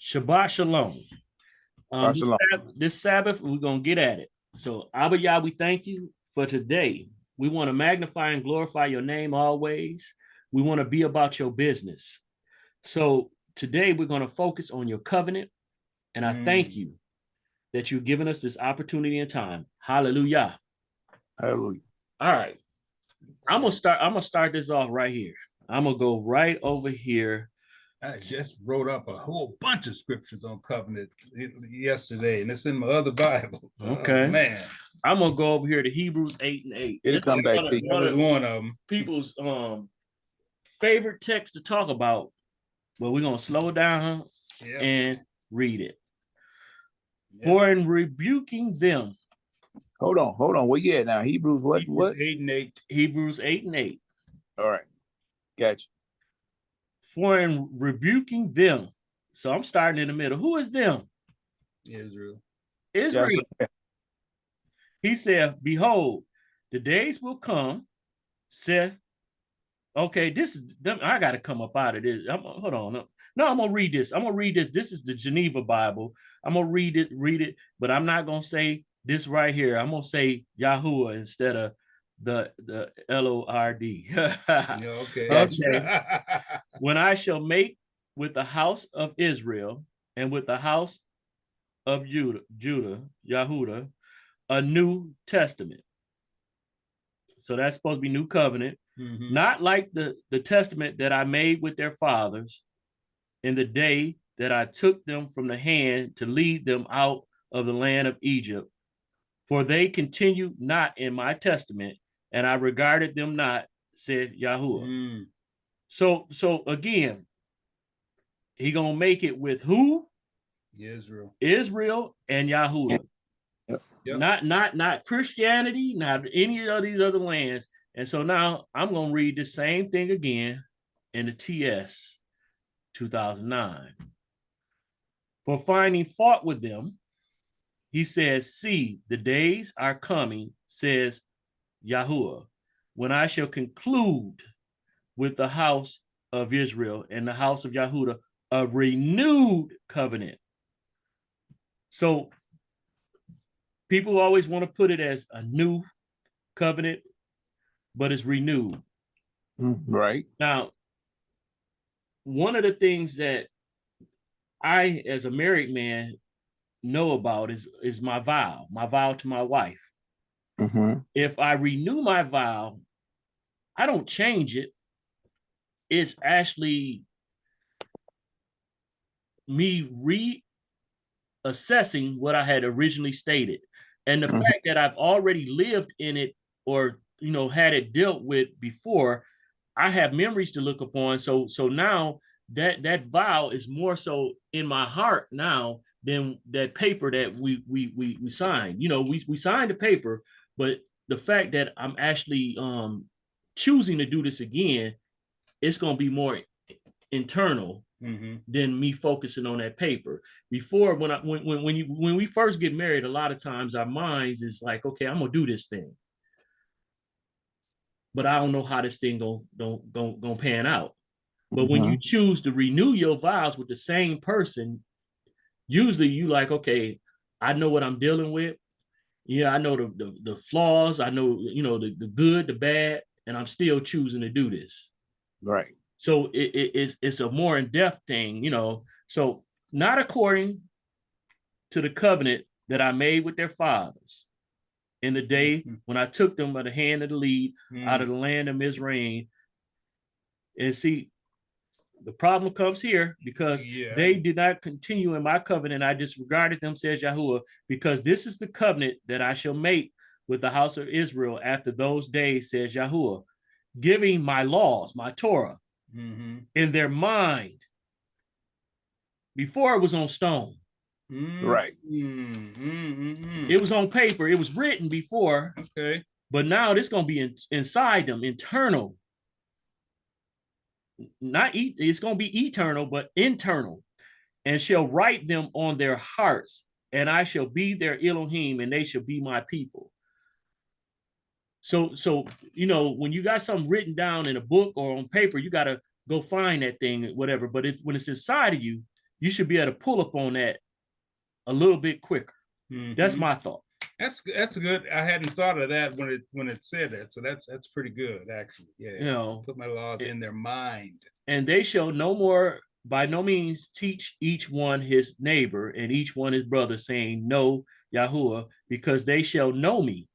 Shabbat Shalom. Shalom. This Sabbath, we're going to get at it. So, Abba Yah, we thank you for today. We want to magnify and glorify your name always. We want to be about your business. So, today we're going to focus on your covenant. And I thank you that you've given us this opportunity and time. Hallelujah. Hallelujah. All right. I'm gonna start this off right here. I'm gonna go right over here. I just wrote up a whole bunch of scriptures on covenant yesterday, and it's in my other Bible. Okay. Oh, man. I'm gonna go over here to Hebrews 8:8. It'll come back. That was one of them. People's favorite text to talk about. But we're gonna slow down and read it. For in rebuking them. Hold on. Where you at now? Hebrews what? Hebrews 8:8. Hebrews 8:8. All right. Gotcha. For in rebuking them. So I'm starting in the middle. Who is them? Israel. Yes. He said, behold, the days will come, saith, okay, this is them. I got to come up out of this. Hold on. No, I'm going to read this. This is the Geneva Bible. I'm going to read it, but I'm not going to say this right here. I'm going to say Yahuwah instead of the Lord. Okay. Okay. When I shall make with the house of Israel and with the house of Judah, Yahudah, a new testament. So that's supposed to be new covenant. Mm-hmm. Not like the testament that I made with their fathers in the day that I took them from the hand to lead them out of the land of Egypt. For they continued not in my testament, and I regarded them not, said Yahuwah. So again, he gonna make it with who? Israel and Yahuwah. Yep. Not Christianity, not any of these other lands. And so now I'm going to read the same thing again in the TS 2009. For finding fault with them, he says, see, the days are coming, says Yahuwah, when I shall conclude with the house of Israel and the house of Yahudah a renewed covenant. So people always want to put it as a new covenant, but it's renewed. Right. Now, one of the things that I, as a married man, know about is my vow to my wife. Mm-hmm. If I renew my vow, I don't change it. It's actually me reassessing what I had originally stated. And the fact that I've already lived in it or, had it dealt with before, I have memories to look upon. So now that vow is more so in my heart now than that paper that we signed. We signed the paper, but the fact that I'm actually choosing to do this again, it's going to be more internal. Mm-hmm. Than me focusing on that paper. Before, when we first get married, a lot of times our minds is like, okay, I'm gonna do this thing, but I don't know how this thing gonna pan out. But when you choose to renew your vows with the same person, usually you like, okay, I know what I'm dealing with. Yeah, I know the flaws. I know the good, the bad, and I'm still choosing to do this. Right. So it's a more in-depth thing, So not according to the covenant that I made with their fathers in the day when I took them by the hand of the lead out of the land of Mizraim. And see, the problem comes here because they did not continue in my covenant. I disregarded them, says Yahuwah, because this is the covenant that I shall make with the house of Israel after those days, says Yahuwah, giving my laws, my Torah, in their mind. Before it was on stone. Right. It was on paper. It was written before. Okay. But now it's going to be inside them, internal. It's going to be eternal, but internal. And shall write them on their hearts. And I shall be their Elohim, and they shall be my people. So when you got something written down in a book or on paper, you got to go find that thing, whatever. But when it's inside of you, you should be able to pull up on that a little bit quicker. That's my thought. That's good. I hadn't thought of that when it said that. So that's pretty good, actually. Yeah. You know, put my laws in their mind. And they shall no more, by no means, teach each one his neighbor and each one his brother, saying, "Know Yahuwah," because they shall know me.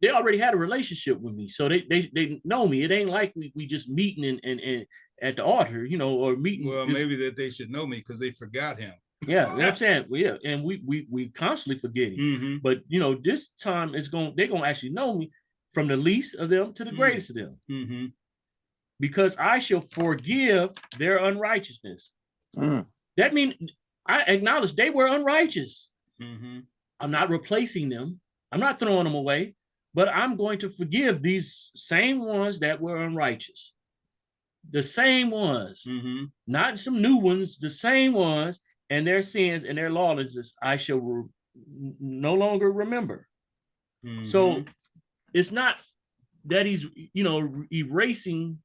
They already had a relationship with me, so they know me. It ain't like we just meeting and at the altar, you know, or meeting. Well, maybe that they should know me because they forgot him. Yeah, you know what I'm saying? Well, yeah, and we constantly forget him. But you know, this time they're gonna actually know me from the least of them to the greatest of them. Because I shall forgive their unrighteousness. That means I acknowledge they were unrighteous. I'm not replacing them. I'm not throwing them away, but I'm going to forgive these same ones that were unrighteous. The same ones, not some new ones, the same ones, and their sins and their lawlessness I shall no longer remember. So it's not that he's, you know, erasing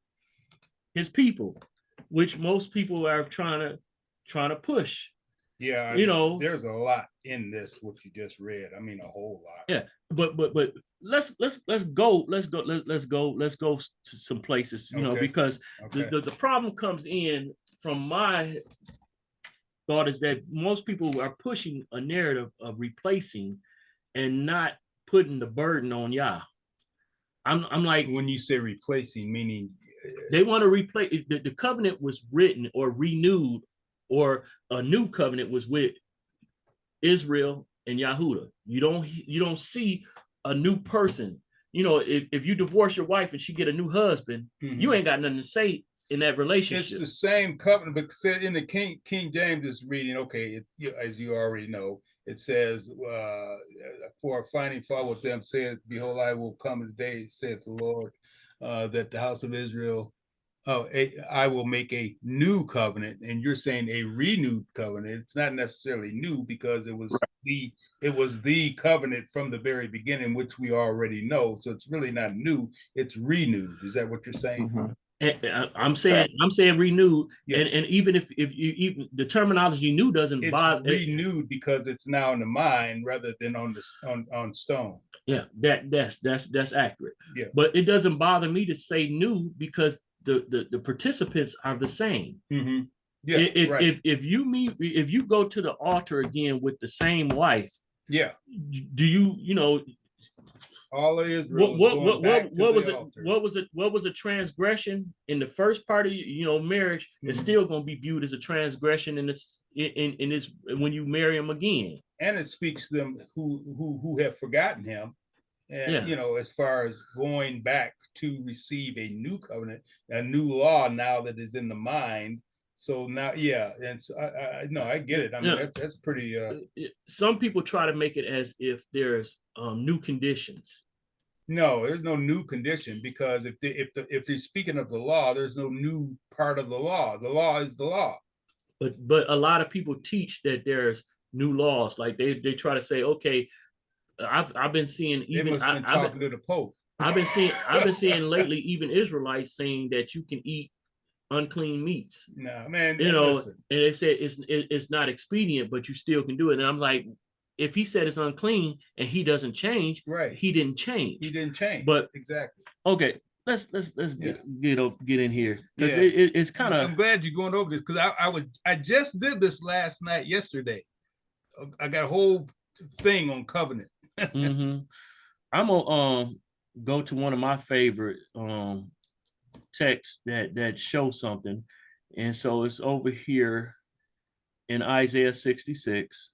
his people, which most people are trying to push. Yeah, you know, there's a lot in this what you just read. I mean, a whole lot. Yeah, but let's go to some places, you know, because the problem comes in from my thought is that most people are pushing a narrative of replacing and not putting the burden on Yah. I'm like, when you say replacing, meaning they want to replace the covenant was written or renewed, or a new covenant was with Israel and Yahudah. You don't see a new person. You know, if you divorce your wife and she get a new husband, you ain't got nothing to say in that relationship. It's the same covenant, but said in the King James is reading, okay, as you already know, it says, for finding fault with them, said, behold, I will come in the day, saith the Lord, that the house of Israel, I will make a new covenant, and you're saying a renewed covenant. It's not necessarily new because it was the covenant from the very beginning, which we already know. So it's really not new. It's renewed. Is that what you're saying? I'm saying renewed, and even if you even the terminology new doesn't bother. It's renewed because it's now in the mind rather than on stone. Yeah, that's accurate. Yeah, but it doesn't bother me to say new because the participants are the same. Yeah, if you go to the altar again with the same wife, do you know? All of Israel what was a transgression in the first part of marriage? It's still going to be viewed as a transgression in this when you marry him again. And it speaks to them who have forgotten him, and as far as going back to receive a new covenant, a new law now that is in the mind. So now, and so I get it. I mean, that's pretty. Some people try to make it as if there's new conditions. No, there's no new condition, because if they're speaking of the law, there's no new part of the law. The law is the law. But a lot of people teach that there's new laws. Like they try to say, okay, I've been seeing even talking to the Pope. I've been seeing lately even Israelites saying that you can eat unclean meats. No, man, listen. And they said it's not expedient, but you still can do it. And I'm like, if he said it's unclean and he doesn't change, right? He didn't change. But exactly. Okay, let's get in here, because it's kind of. I'm glad you're going over this, because I just did this yesterday. I got a whole thing on covenant. I'm gonna go to one of my favorite texts that show something, and so it's over here in Isaiah 66.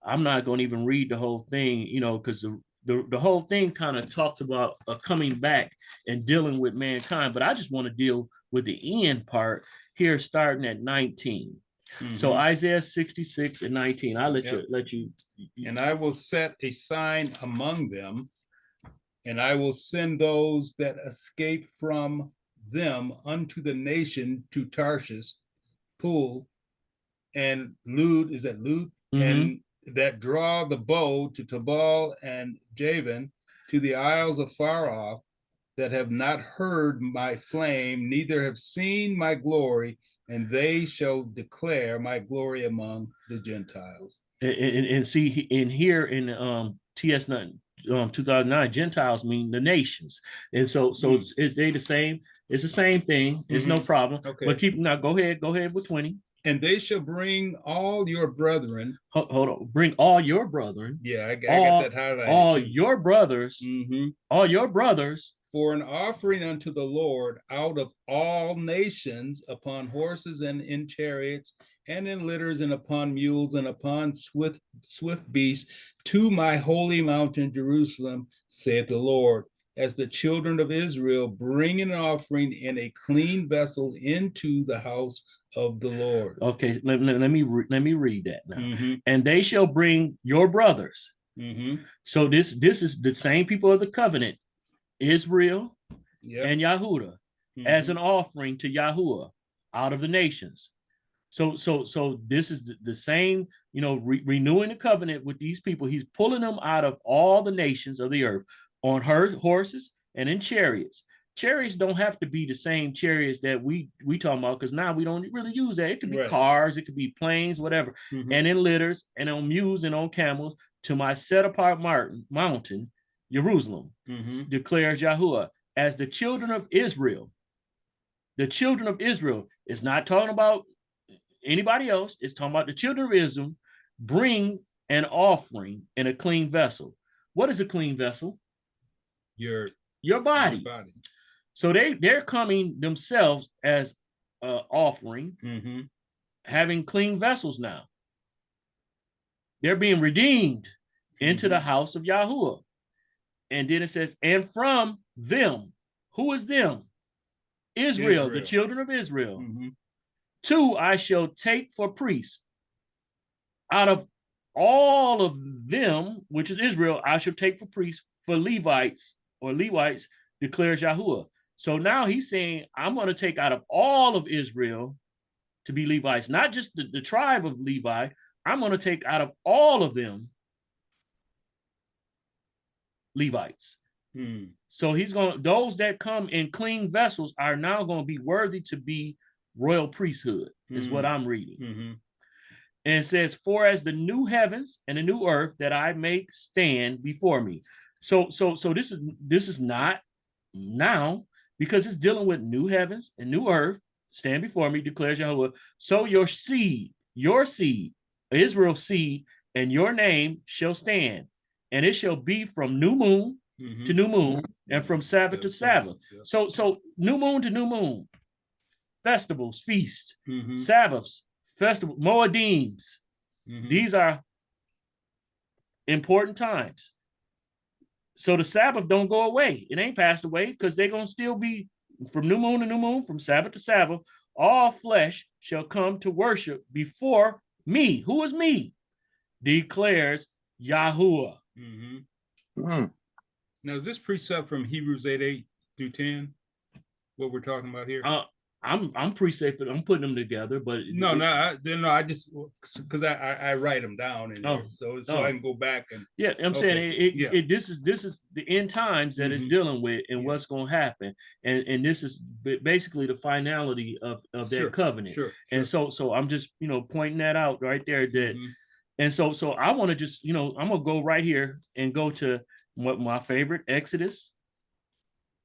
I'm not going to even read the whole thing, because the whole thing kind of talks about coming back and dealing with mankind, but I just want to deal with the end part here, starting at 19. So Isaiah 66 and 19. I'll let you. And I will set a sign among them, and I will send those that escape from them unto the nation, to Tarshish, Pool, and Lud. Is that Lud? And that draw the bow, to Tabal and Javan, to the isles afar off, that have not heard my flame, neither have seen my glory, And they shall declare my glory among the Gentiles. And see in here in TS 2009, Gentiles mean the nations, and so it's they the same. It's the same thing. It's no problem. Okay. But keep now. Go ahead with 20. And they shall bring all your brethren. Hold on. Bring all your brethren. Yeah, I got that highlighted. All your brothers. All your brothers. For an offering unto the Lord out of all nations, upon horses and in chariots and in litters and upon mules and upon swift beasts, to my holy mountain Jerusalem, saith the Lord, as the children of Israel bring an offering in a clean vessel into the house of the Lord. Okay, let me read that now. And they shall bring your brothers. So this is the same people of the covenant, Israel and Yahudah, as an offering to Yahuwah out of the nations. So this is the same, renewing the covenant with these people. He's pulling them out of all the nations of the earth on horses and in chariots. Chariots don't have to be the same chariots that we talking about, because now we don't really use that. It could be cars, it could be planes, whatever. And in litters and on mules and on camels, to my set apart mountain, Jerusalem, declares Yahuwah, as the children of Israel. The children of Israel is not talking about anybody else. It's talking about the children of Israel bring an offering in a clean vessel. What is a clean vessel? Your body. So they're coming themselves as offering, having clean vessels now. They're being redeemed into the house of Yahuwah. And then it says, and from them, who is them? Israel, the children of Israel. Two, I shall take for priests. Out of all of them, which is Israel, I shall take for priests for Levites, declares Yahuwah. So now he's saying, I'm going to take out of all of Israel to be Levites, not just the tribe of Levi. I'm going to take out of all of them Levites. So he's going, those that come in clean vessels are now going to be worthy to be royal priesthood, is what I'm reading. And it says, for as the new heavens and the new earth that I make stand before me. So this is not now, because it's dealing with new heavens and new earth stand before me, declares Yahuwah. So your seed, Israel's seed, and your name shall stand, and it shall be from new moon to new moon, and from Sabbath to Sabbath. So new moon to new moon, festivals, feasts, Sabbaths, festival, Moedims. These are important times. So the Sabbath don't go away. It ain't passed away, because they're going to still be from new moon to new moon, from Sabbath to Sabbath. All flesh shall come to worship before me. Who is me? Declares Yahuwah. Now, is this precept from Hebrews 8 through 10? What we're talking about here? I'm precept. I'm putting them together, but I just, because I write them down in there, so I can go back and I'm saying this is the end times that it's dealing with, and what's going to happen, and this is basically the finality of that covenant. And so I'm just pointing that out right there. That and so I want to just I'm gonna go right here and go to what my favorite, Exodus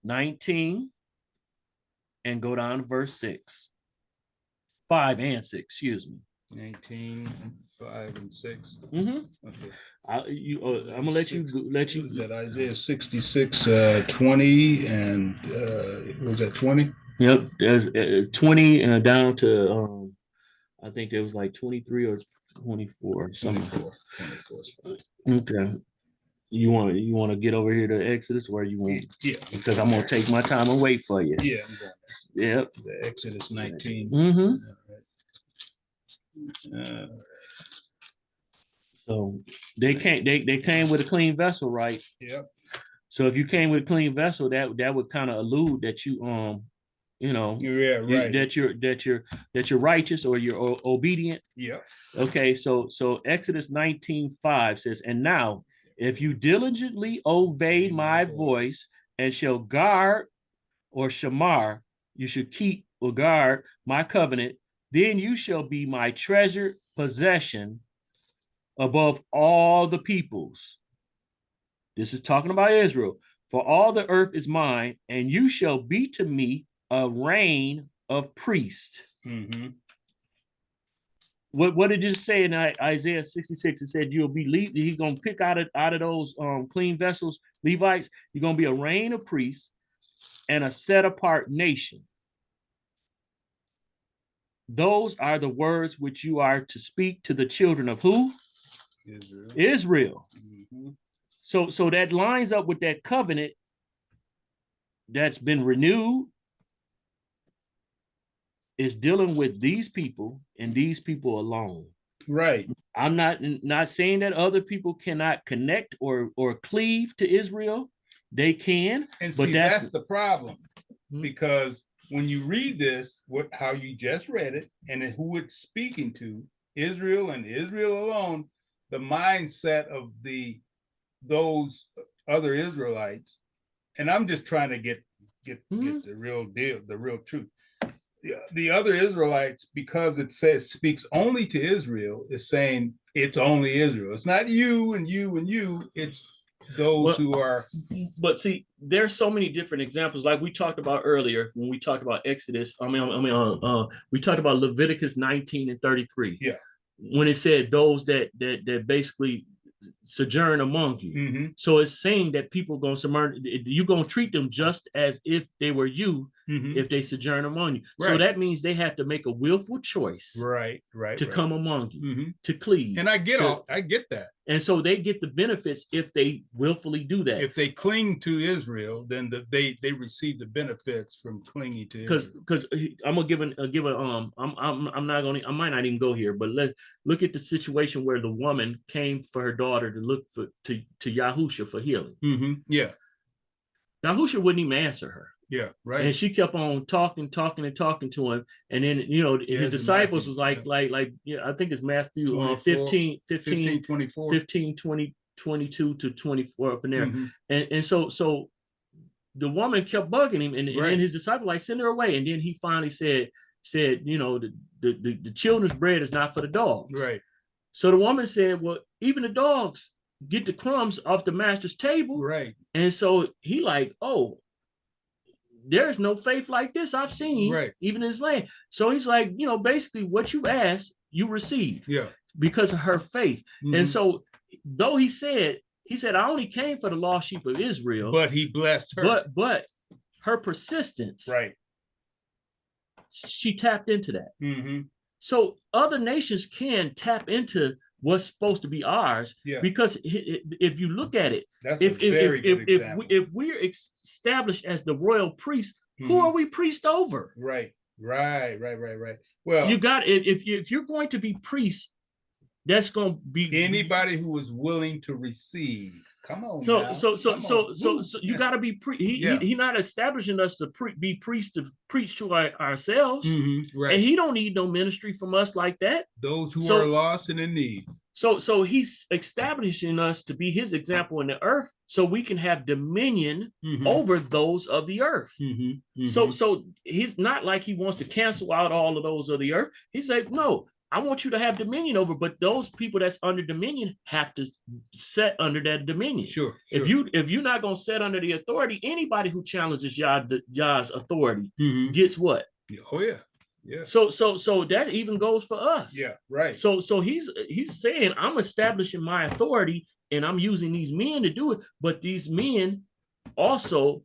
19. And go down to verse 5 and 6, excuse me. 19, 5 and 6. Okay. I'm gonna let you. Was that Isaiah 66, 20, and was that 20? Yep, there's 20 and down to I think there was like 23 or 24. 24. Okay. You want to get over here to Exodus, where you want? Yeah. Because I'm gonna take my time and wait for you. Yeah. I'm going. Yep. The Exodus 19. So they came with a clean vessel, right? Yep. So if you came with a clean vessel, that would kind of allude that you that you're righteous or you're obedient. Yeah. Okay. So Exodus 19:5 says, and now, if you diligently obey my voice and shall guard or shamar, you should keep or guard my covenant then you shall be my treasured possession above all the peoples. This is talking about Israel. For all the earth is mine, and you shall be to me a reign of priests. Mm-hmm. What did it say in Isaiah 66? It said you'll be he's gonna pick out of those clean vessels, Levites. You're gonna be a reign of priests and a set apart nation. Those are the words which you are to speak to the children of who? Israel. Mm-hmm. So that lines up with that covenant that's been renewed. Is dealing with these people and these people alone. Right. I'm not saying that other people cannot connect or cleave to Israel. They can, And but see, that's the problem. Because when you read this, how you just read it, and who it's speaking to, Israel and Israel alone, the mindset of those other Israelites, and I'm just trying to get the real deal, the real truth. The other Israelites, because it says speaks only to Israel, is saying it's only Israel. It's not you and you and you. It's those who are. But see, there's so many different examples, like we talked about earlier when we talked about Exodus. We talked about Leviticus 19 and 33. Yeah. When it said those that basically sojourn among you. Mm-hmm. So it's saying that people are going to sojourn, you're going to treat them just as if they were you, if they sojourn among you. Right. So that means they have to make a willful choice to come among you, to cleave. And I get that. And so they get the benefits if they willfully do that. If they cling to Israel, then they receive the benefits from clinging to Israel. Because I'm gonna I might not even go here, but let's look at the situation where the woman came for her daughter to look to Yahusha for healing. Mm-hmm. Yeah. Yahusha wouldn't even answer her. Yeah, right. And she kept on talking to him, and then his disciples was like I think it's Matthew 15, 24. 15, 20, 22 to 24 up in there. Mm-hmm. And so the woman kept bugging him, and then his disciple send her away. And then he finally said, the children's bread is not for the dogs. Right. So the woman said, well, even the dogs get the crumbs off the master's table. Right. And so he there's no faith like this I've seen, even in this land. So he's like, basically what you asked, you receive. Yeah. Because of her faith. Mm-hmm. And so though he said, I only came for the lost sheep of Israel. But he blessed her. But her persistence. Right. She tapped into that. Mm-hmm. So other nations can tap into what's supposed to be ours, because if you look at it, that's a very good example. If we're established as the royal priest, who are we priest over? Right. Well, you got if you're going to be priest, that's going to be anybody who is willing to receive. Come on. So you got to be he not establishing us to be priests to preach to ourselves. Mm-hmm. Right. And he don't need no ministry from us like that. Those who are lost and in need. So he's establishing us to be his example in the earth, so we can have dominion over those of the earth. Mm-hmm. Mm-hmm. So he's not like he wants to cancel out all of those of the earth. He's like, no, I want you to have dominion over, but those people that's under dominion have to set under that dominion. Sure. If you're not going to set under the authority, anybody who challenges Yah's authority gets what? Oh yeah. Yeah. So that even goes for us. Yeah, right. So he's saying, I'm establishing my authority and I'm using these men to do it, but these men also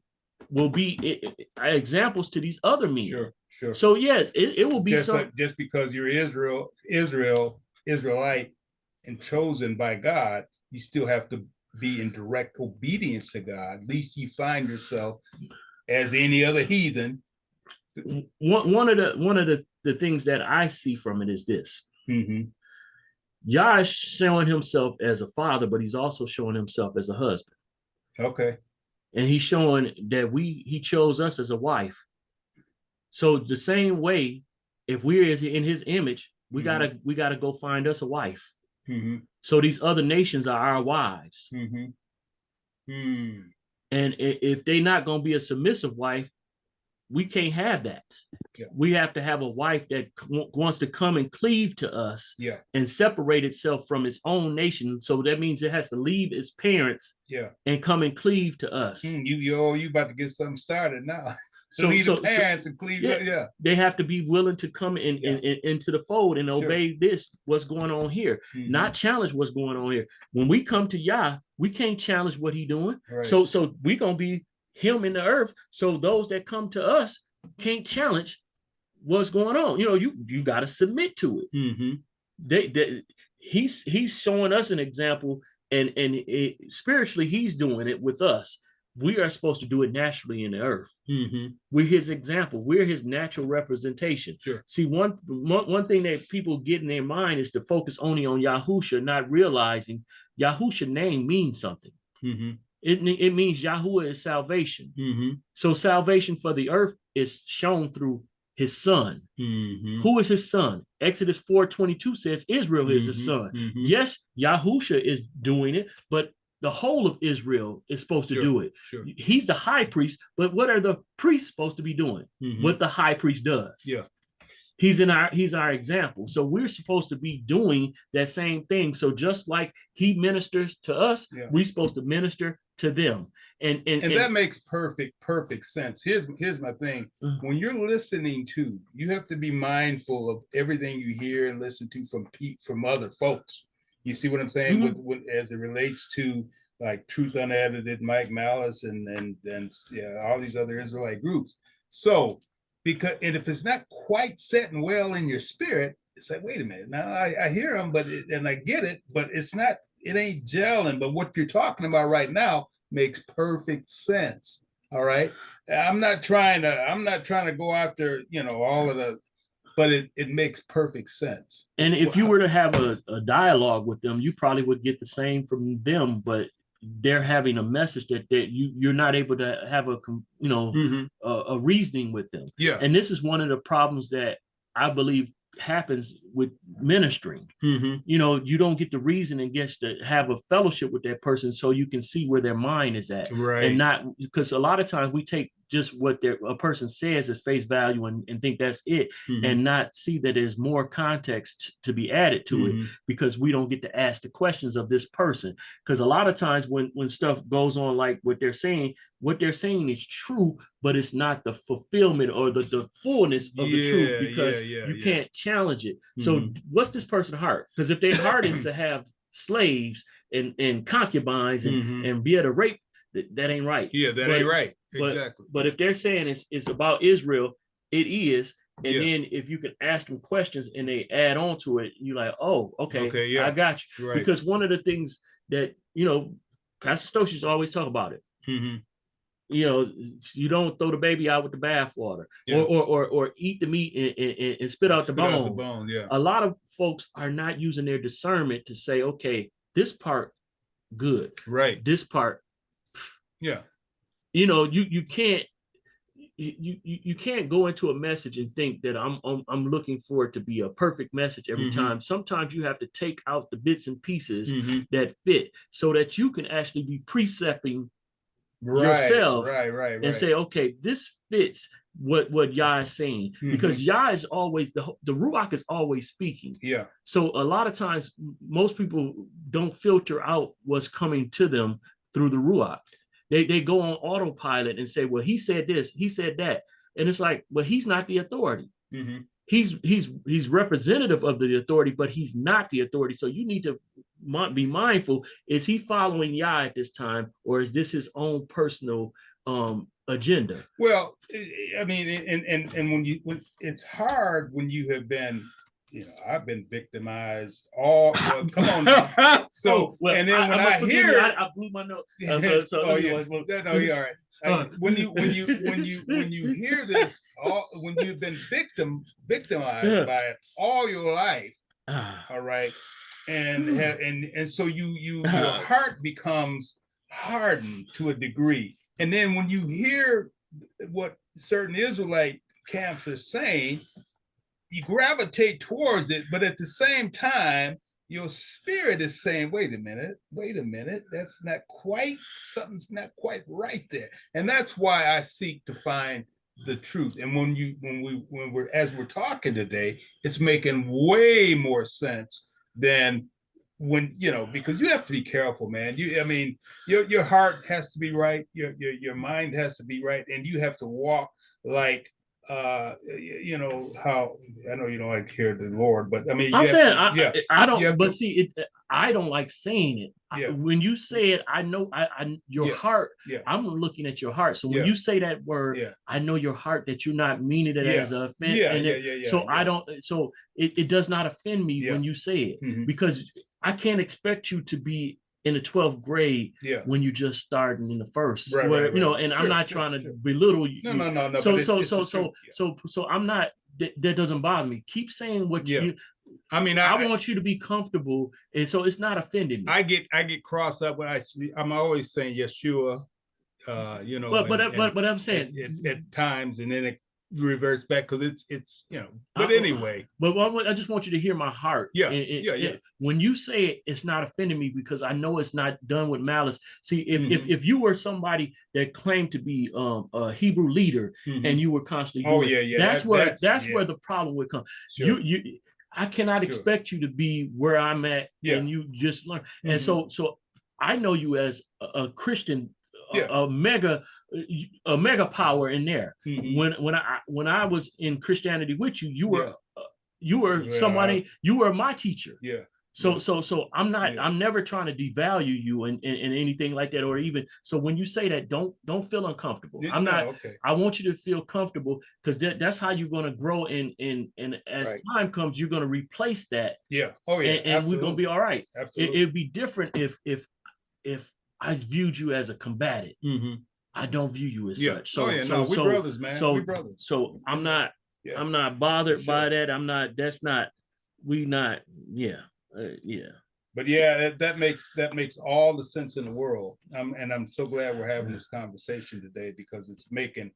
will be examples to these other men. Sure. So yes, it will be just because you're Israelite and chosen by God, you still have to be in direct obedience to God. At least you find yourself as any other heathen. One of the things that I see from it is this. Mm-hmm. Yah is showing himself as a father, but he's also showing himself as a husband. Okay. And he's showing that he chose us as a wife. So the same way, if we're in his image, we gotta go find us a wife. Mm-hmm. So these other nations are our wives. Mm-hmm. And if they're not gonna be a submissive wife, we can't have that. Yeah. We have to have a wife that wants to come and cleave to us, Yeah. and separate itself from its own nation. So that means it has to leave its parents, Yeah. and come and cleave to us. You about to get something started now. So, leave the parents and cleave. Yeah. They have to be willing to come into the fold and Sure. obey what's going on here, not challenge what's going on here. When we come to Yah, we can't challenge what He doing. Right. So we gonna be Him in the earth. So those that come to us can't challenge what's going on. You got to submit to it. He's showing us an example, and spiritually He's doing it with us. We are supposed to do it naturally in the earth. We're His example. We're His natural representation. Sure. See, one thing that people get in their mind is to focus only on Yahusha, not realizing Yahusha name means something. It means Yahuwah is salvation. So salvation for the earth is shown through His Son. Who is His Son? Exodus 4:22 says Israel is His Son. Yes, Yahusha is doing it, but the whole of Israel is supposed to do it. Sure. He's the high priest, but what are the priests supposed to be doing? What the high priest does. Yeah. He's our example. So we're supposed to be doing that same thing. So just like He ministers to us, we're supposed to minister to them. And that makes perfect sense. Here's my thing. When you're listening to, you have to be mindful of everything you hear and listen to from other folks. You see what I'm saying? With as it relates to like Truth Unedited, Mike Malice, and all these other Israelite groups. So and if it's not quite setting well in your spirit, it's like, wait a minute. Now I hear them, and I get it, but it ain't gelling. But what you're talking about right now makes perfect sense. All right. I'm not trying to go after, all of the, but it makes perfect sense. And if you were to have a dialogue with them, you probably would get the same from them, but they're having a message that you're not able to have a reasoning with them. Yeah. And this is one of the problems that I believe happens with ministering. You don't get to reason and get to have a fellowship with that person so you can see where their mind is at. Right. And not because a lot of times we take just what a person says as face value and think that's it, and not see that there's more context to be added to it, because we don't get to ask the questions of this person. Because a lot of times when stuff goes on like what they're saying is true, but it's not the fulfillment or the fullness of the truth, because you can't challenge it. So what's this person's heart? Because if their heart is to have slaves and concubines and be able to rape, that ain't right. Ain't right. Exactly. But if they're saying it's about Israel, it is. And then if you can ask them questions and they add on to it, you're like, oh, okay, I got you. Right. Because one of the things that, Pastor Stokes always talk about it. You don't throw the baby out with the bathwater, or eat the meat and spit out the bone. A lot of folks are not using their discernment to say, okay, this part good. Right. This part. Yeah. You can't go into a message and think that I'm looking for it to be a perfect message every time. Sometimes you have to take out the bits and pieces that fit so that you can actually be precepting yourself and say, okay, this fits what Yah is saying, because Yah is always the Ruach is always speaking. Yeah. So a lot of times most people don't filter out what's coming to them through the Ruach. They go on autopilot and say, well, he said this, he said that. And it's like, well, he's not the authority. He's representative of the authority, but he's not the authority. So you need to be mindful. Is he following Yah at this time, or is this his own personal agenda? Well, I mean, and when it's hard when you have been, I've been victimized. Come on now. So, and then when I hear, I blew my nose. No, you're all right. When you hear this, when you've been victimized by it all your life, all right, and so your heart becomes hardened to a degree, and then when you hear what certain Israelite camps are saying, you gravitate towards it, but at the same time, your spirit is saying, wait a minute, that's not quite, something's not quite right there. And that's why I seek to find the truth. And when we're talking today, it's making way more sense than when, because you have to be careful, man. I mean, your heart has to be right, your mind has to be right, and you have to walk like how I know you don't like to hear the Lord, but I mean, I'm saying I don't, but to, see it. I don't like saying it. Yeah. When you say it, I know your heart. Yeah. I'm looking at your heart. So when you say that word, I know your heart that you're not meaning it as a offense. So I don't. So it does not offend me when you say it, because I can't expect you to be in the 12th grade when you just starting in the first, and I'm not trying to belittle you. No. So I'm not. That doesn't bother me. Keep saying what you. I mean, I want you to be comfortable, and so it's not offending me. I get crossed up when I'm always saying Yeshua, But I'm saying at times, and then it reverts back because it's But anyway, but I just want you to hear my heart. When you say it, it's not offending me because I know it's not done with malice. See, if you were somebody that claimed to be a Hebrew leader and you were constantly that's where the problem would come. Sure. I cannot expect you to be where I'm at and you just learn. And so I know you as a Christian, a mega power in there. When I was in Christianity with you, you were somebody, you were my teacher. So I'm not, I'm never trying to devalue you and anything like that, or even, so when you say that, don't feel uncomfortable. I'm not, I want you to feel comfortable, because that's how you're going to grow and as time comes, you're going to replace that. And we're going to be all right. It'd be different if I viewed you as a combatant. I don't view you as such. So we're brothers, man. We're brothers. So I'm not bothered by that. I'm not, that's not, we not, But that makes all the sense in the world. And I'm so glad we're having this conversation today, because it's making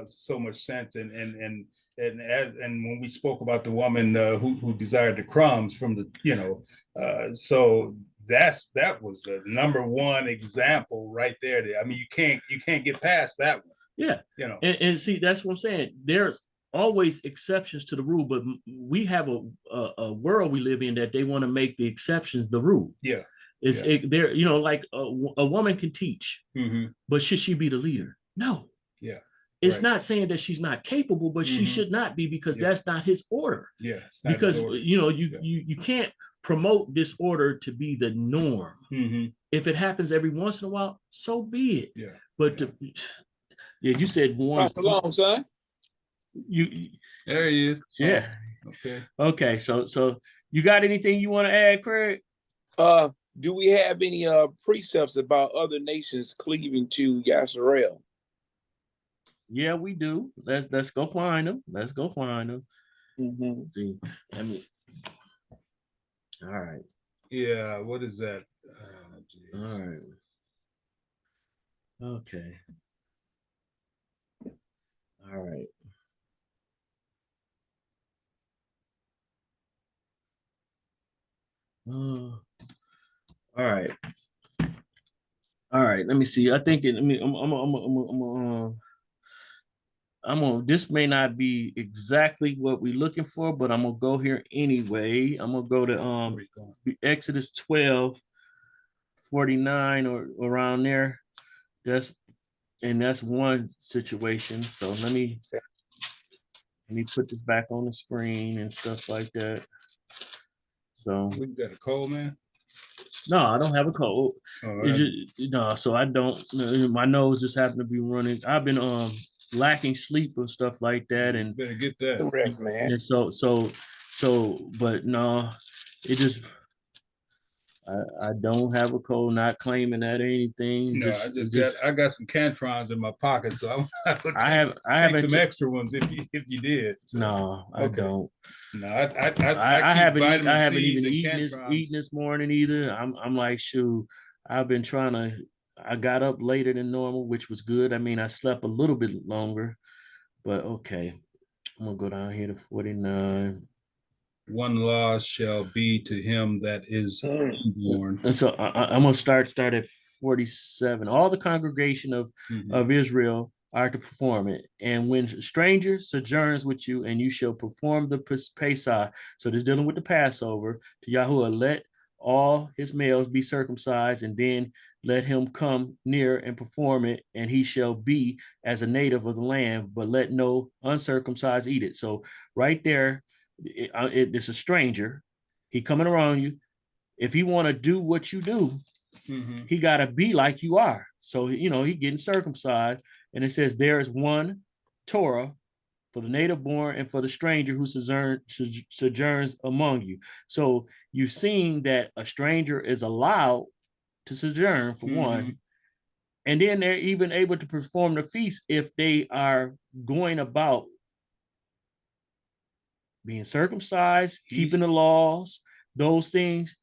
so much sense. And when we spoke about the woman who desired the crumbs from the, so that was the number one example right there. I mean, you can't get past that one. And see, that's what I'm saying. There's always exceptions to the rule, but we have a world we live in that they want to make the exceptions the rule. There, like a woman can teach, but should she be the leader? No. It's not saying that she's not capable, but she should not be, because that's not his order. Because you can't promote disorder to be the norm. If it happens every once in a while, so be it. But you said one. Pass along, son. There he is. Okay. So you got anything you want to add, Creig? Do we have any precepts about other nations cleaving to Yasharel? Yeah, we do. Let's go find them. Let's go find them. See, I mean, all right. Yeah, what is that? All right. Okay. All right. All right. All right. Let me see. I think it. I mean, I'm gonna. This may not be exactly what we're looking for, but I'm gonna go here anyway. I'm gonna go to Exodus 12:49 or around there. That's one situation. So let me put this back on the screen and stuff like that. So we got a cold, man. No, I don't have a cold. No, so I don't. My nose just happened to be running. I've been lacking sleep and stuff like that, and better get that rest, man. And so, but no, it just. I don't have a cold. Not claiming that or anything. No, I got some Cantrons in my pocket, so I have some extra ones if you did. So. No, I don't. No, I haven't even eaten this morning either. I'm like, shoot, I've been trying to. I got up later than normal, which was good. I mean, I slept a little bit longer, but okay. I'm gonna go down here to 49. One law shall be to him that is born. And so I'm gonna start at 47. All the congregation of Israel are to perform it. And when a stranger sojourns with you, and you shall perform the Pesach. So this dealing with the Passover to Yahuwah, let all his males be circumcised, and then let him come near and perform it, and he shall be as a native of the land, but let no uncircumcised eat it. So right there, it's a stranger. He coming around you. If he want to do what you do, he got to be like you are. So, he getting circumcised. And it says there is one Torah for the native born and for the stranger who sojourns among you. So you've seen that a stranger is allowed to sojourn, for one. And then they're even able to perform the feast if they are going about being circumcised, keeping the laws, those things.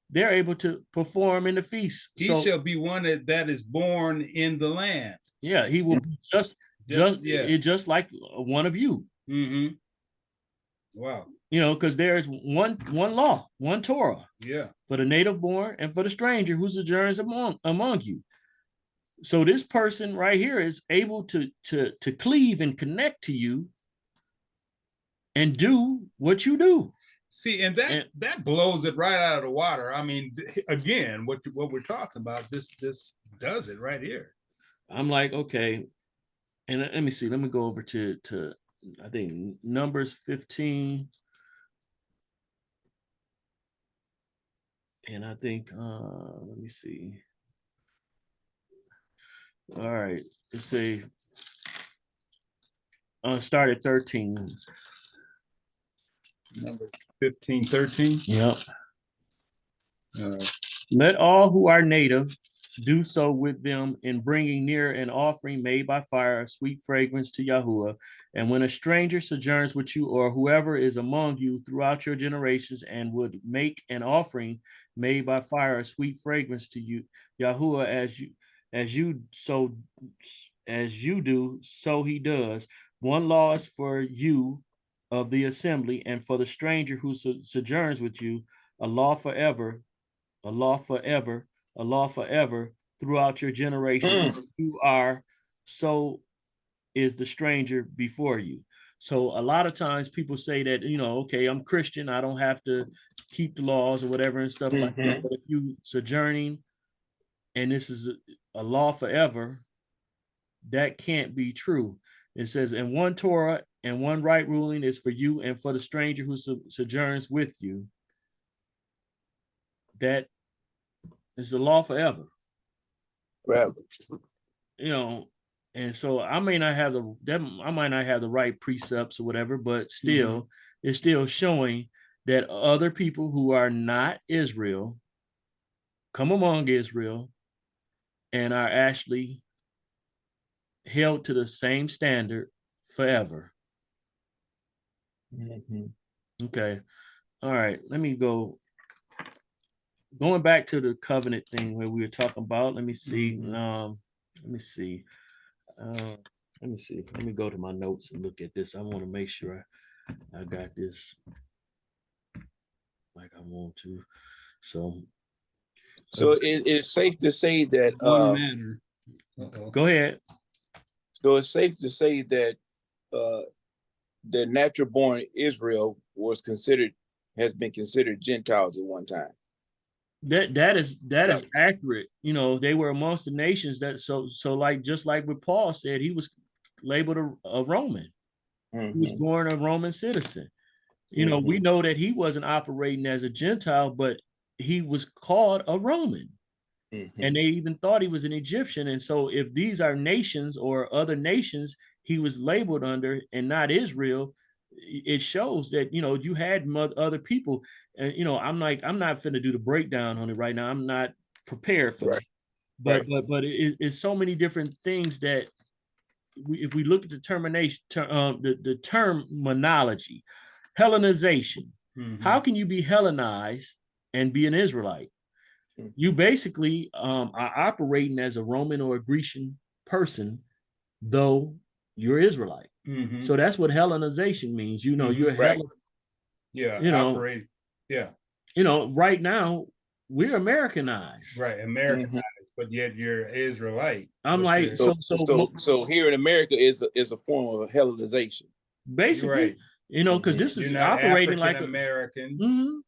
They're able to perform in the feast. He shall be one that is born in the land. Yeah, he will be just like one of you. Wow. Because there is one law, one Torah. Yeah. For the native born and for the stranger who sojourns among you. So this person right here is able to cleave and connect to you and do what you do. See, and that blows it right out of the water. I mean, again, what we're talking about, this does it right here. I'm like, okay, and let me see. Let me go over to I think Numbers 15, and I think let me see. All right, let's say start at 13. Numbers 15, 13. Yep. Let all who are native do so with them in bringing near an offering made by fire, a sweet fragrance to Yahuwah. And when a stranger sojourns with you, or whoever is among you throughout your generations, and would make an offering made by fire, a sweet fragrance to you, Yahuwah, as you do, so he does. One law is for you of the assembly, and for the stranger who sojourns with you, a law forever, a law forever, a law forever throughout your generations. You are, so is the stranger before you. So a lot of times people say that, okay, I'm Christian, I don't have to keep the laws or whatever and stuff like that. But if you sojourning and this is a law forever, that can't be true. It says, and one Torah and one right ruling is for you and for the stranger who sojourns with you. That is the law forever. Forever. And so I might not have the right precepts or whatever, but still, it's still showing that other people who are not Israel come among Israel and are actually held to the same standard forever. Okay. All right. Let me go. Going back to the covenant thing where we were talking about. Let me see. Let me see. Let me go to my notes and look at this. I want to make sure I got this like I want to. So it's safe to say that go ahead. So it's safe to say that the natural born Israel has been considered Gentiles at one time. That is accurate. They were amongst the nations that so like just like what Paul said, he was labeled a Roman. He was born a Roman citizen. We know that he wasn't operating as a Gentile, but he was called a Roman. And they even thought he was an Egyptian. And so if these are nations or other nations he was labeled under and not Israel, it shows that, you had other people. And, I'm not finna do the breakdown on it right now. I'm not prepared for that. But it's so many different things that if we look at the terminology, Hellenization, how can you be Hellenized and be an Israelite? You basically are operating as a Roman or a Grecian person, though you're Israelite. So that's what Hellenization means. You're right. Operating. Yeah. Right now we're Americanized. Right. Americanized. But yet you're Israelite. I'm but like, you're- So here in America is a form of Hellenization. basically, right. you know, because Mhm. this You're is not operating like African a American. Mhm.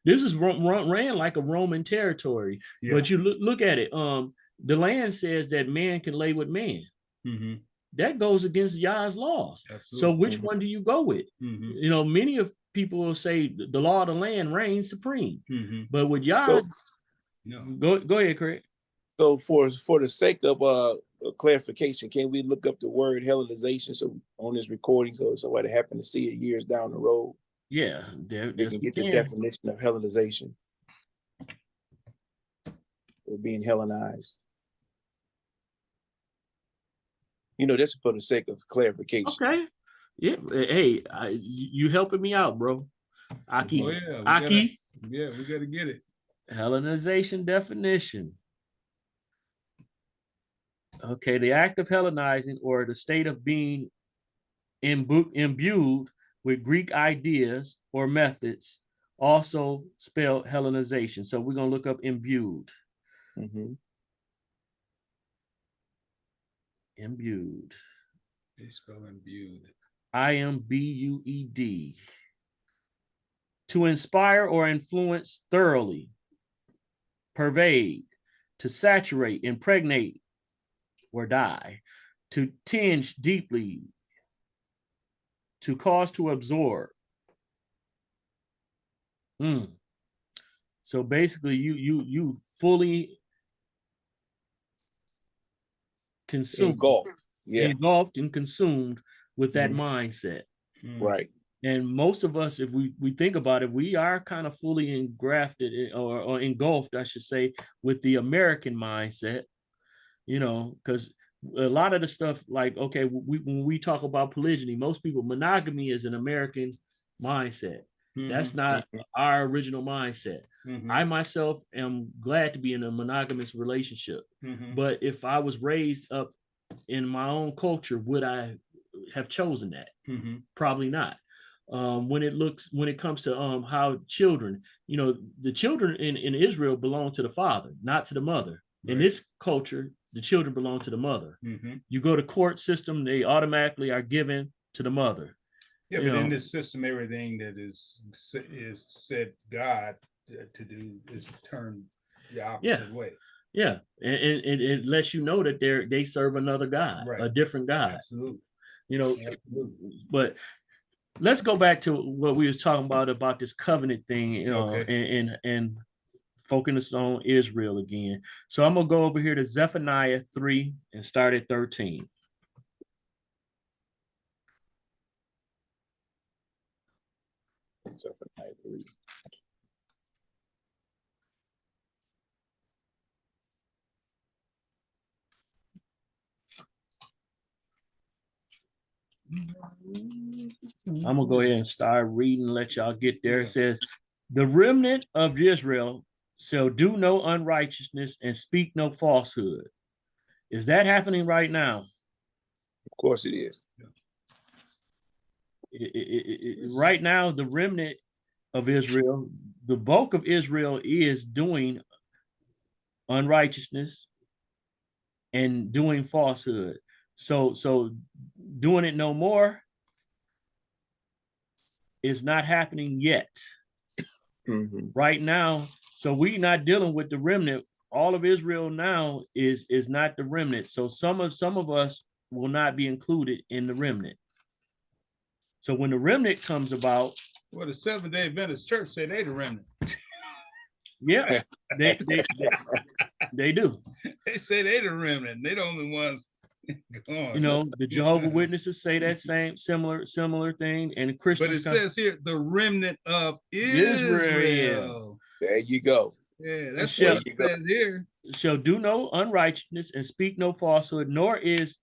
This is ran like a Roman territory. Yeah. But you look at it. The land says that man can lay with man. Mm-hmm. That goes against Yah's laws. Absolutely. So which Mhm. one do you go with? Mm-hmm. You know, many of people will say the law of the land reigns supreme. Mm-hmm. But with Yah, So, No. go ahead, Creig. so for the sake of clarification, can we look up the word Hellenization so on this recording so if somebody happen to see it years down the road, Yeah, they can get the definition of Hellenization or being Hellenized. You know, that's for the sake of clarification. Okay. Yeah. Hey, you helping me out, bro. Aki. Oh, yeah, Aki. we gotta get it. Hellenization definition. Okay, the act of Hellenizing or the state of being imbued with Greek ideas or methods, also spelled Hellenization. So we're going to look up imbued. Mm-hmm. Imbued. They spell imbued. IMBUED. To inspire or influence thoroughly, pervade, to saturate, impregnate, or die, to tinge deeply, to cause to absorb. So basically, you fully consumed, engulfed and consumed with that mindset. Right. And most of us, if we think about it, we are kind of fully engrafted or engulfed, I should say, with the American mindset, you know, because a lot of the stuff like, okay, when we talk about polygyny, most people, monogamy is an American mindset. That's not our original mindset. I myself am glad to be in a monogamous relationship. But if I was raised up in my own culture, would I have chosen that? Probably not. When it comes to how children, you know, the children in Israel belong to the father, not to the mother. Right. In this culture, the children belong to the mother. You go to court system, they automatically are given to the mother. Yeah, but in this system, everything that is said God to do is turned the opposite way. Yeah, and it lets you know that they serve another God, right. A different God. Absolutely. You know, absolutely. But let's go back to what we was talking about this covenant thing, you know, and focus on Israel again. So I'm gonna go over here to Zephaniah 3 and start at 13. Zephaniah 3. I'm gonna go ahead and start reading, let y'all get there. It says, the remnant of Israel shall do no unrighteousness and speak no falsehood. Is that happening right now? Of course it is. Right now, the remnant of Israel, the bulk of Israel is doing unrighteousness and doing falsehood. So doing it no more is not happening yet. Right now, so we're not dealing with the remnant. All of Israel now is not the remnant. So some of us will not be included in the remnant. So when the remnant comes about, well, the Seventh-day Adventist Church say they the remnant. Yeah, they do. They say they the remnant. They the only ones going. You know, the Jehovah's Witnesses say that similar thing, and Christians. But it says here the remnant of Israel. There you go. Yeah, that's what it says here. Shall do no unrighteousness and speak no falsehood, nor is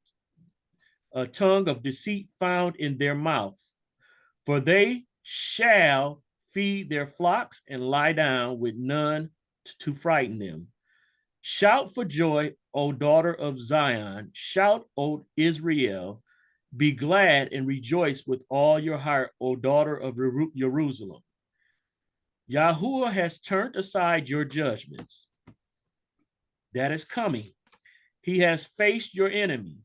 a tongue of deceit found in their mouth. For they shall feed their flocks and lie down with none to frighten them. Shout for joy, O daughter of Zion. Shout, O Israel. Be glad and rejoice with all your heart, O daughter of Jerusalem. Yahuwah has turned aside your judgments. that is coming. He has faced your enemy,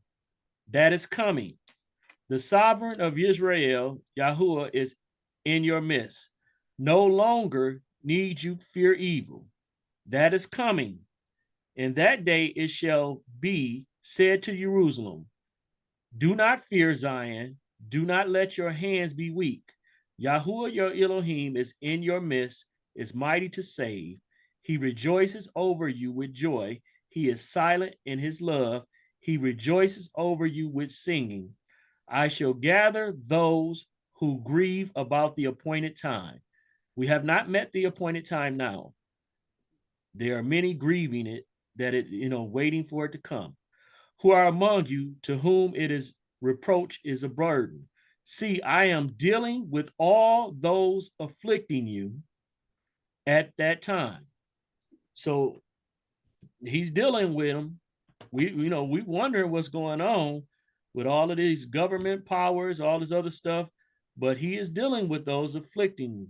that is coming. The sovereign of Israel, Yahuwah, is in your midst. No longer need you fear evil, that is coming. In that day it shall be said to Jerusalem, do not fear Zion, do not let your hands be weak. Yahuwah your Elohim is in your midst, is mighty to save. He rejoices over you with joy. He is silent in his love. He rejoices over you with singing. I shall gather those who grieve about the appointed time. We have not met the appointed time now. There are many grieving it, waiting for it to come, who are among you, to whom it is reproach is a burden. See, I am dealing with all those afflicting you at that time. So he's dealing with them. We wonder what's going on with all of these government powers, all this other stuff, but he is dealing with those afflicting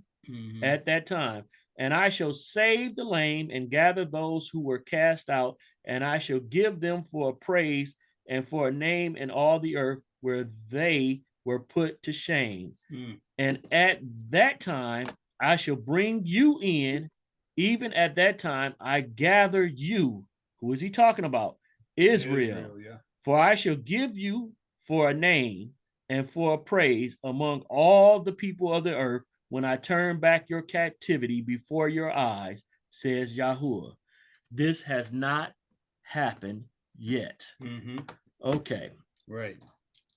at that time. And I shall save the lame and gather those who were cast out, and I shall give them for a praise and for a name in all the earth where they were put to shame. And at that time, I shall bring you in. Even at that time, I gather you. Who is he talking about? Israel. Yeah. For I shall give you for a name and for a praise among all the people of the earth when I turn back your captivity before your eyes, says Yahuwah. This has not happened yet. Okay. Right.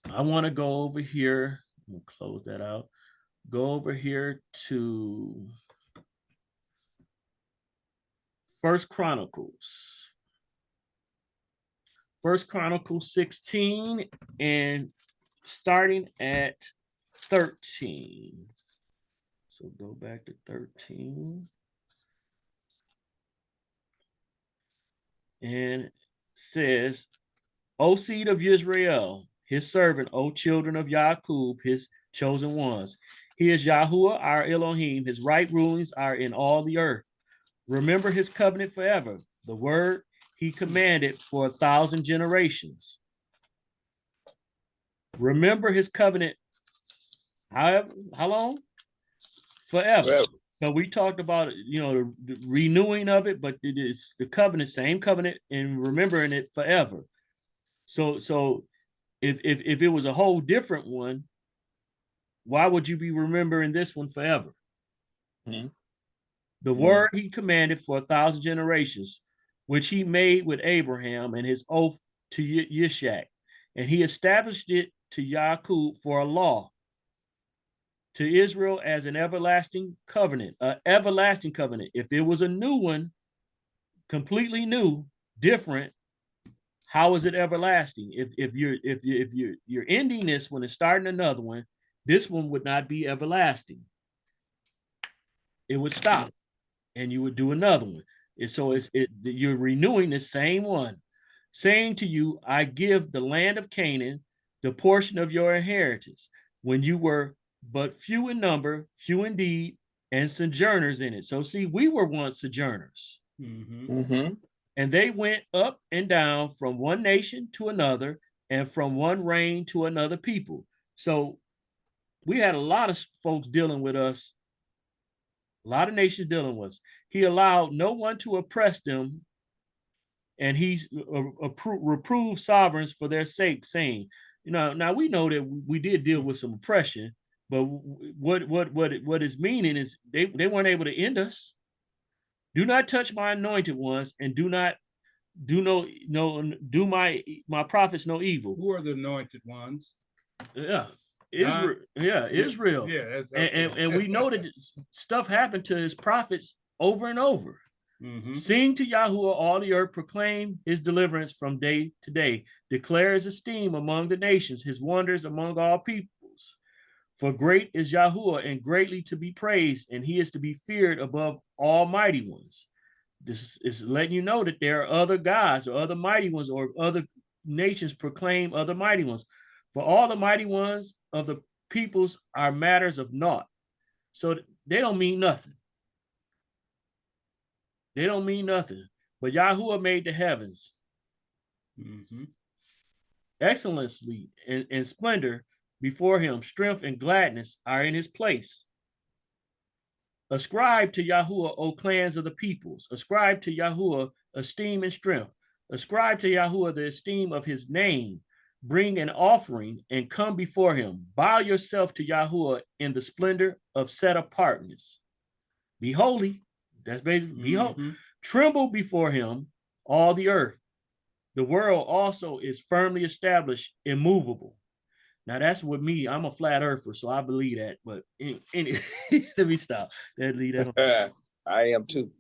I want to go over here. We'll close that out. Go over here to First Chronicles. First Chronicles 16 and starting at 13. So go back to 13. And says, O seed of Israel, his servant, O children of Jacob, his chosen ones. He is Yahuwah, our Elohim. His right rulings are in all the earth. Remember his covenant forever, the word he commanded for 1,000 generations. Remember his covenant, how long? Forever. So we talked about, the renewing of it, but it is the covenant, same covenant, and remembering it forever. So if it was a whole different one, why would you be remembering this one forever? The word he commanded for 1,000 generations, which he made with Abraham and his oath to Yishak, and he established it to Jacob for a law, to Israel as an everlasting covenant, If it was a new one, completely new, different, how is it everlasting? If you're ending this one and starting another one, this one would not be everlasting. It would stop, and you would do another one. And so you're renewing the same one, saying to you, I give the land of Canaan, the portion of your inheritance, when you were but few in number, few indeed, and sojourners in it. So see, we were once sojourners. And they went up and down from one nation to another, and from one reign to another people. So we had a lot of folks dealing with us, a lot of nations dealing with us. He allowed no one to oppress them, and he reproved sovereigns for their sake, saying, now we know that we did deal with some oppression, but what is meaning is they weren't able to end us. Do not touch my anointed ones, and do my prophets no evil. Who are the anointed ones? Yeah, Israel. Israel. Yeah, and we know that stuff happened to his prophets over and over. Sing to Yahuwah all the earth, proclaim his deliverance from day to day, declare his esteem among the nations, his wonders among all peoples. For great is Yahuwah and greatly to be praised, and he is to be feared above all mighty ones. This is letting you know that there are other gods or other mighty ones, or other nations proclaim other mighty ones. For all the mighty ones of the peoples are matters of naught. So they don't mean nothing. They don't mean nothing. But Yahuwah made the heavens. Mm-hmm. Excellency and splendor before him, strength and gladness are in his place. Ascribe to Yahuwah, O clans of the peoples. Ascribe to Yahuwah esteem and strength. Ascribe to Yahuwah the esteem of his name. Bring an offering and come before him. Bow yourself to Yahuwah in the splendor of set apartness. Be holy. That's basically, be holy. Tremble before him, all the earth. The world also is firmly established, immovable. Now that's with me. I'm a flat earther, so I believe that. But let me stop. I am too.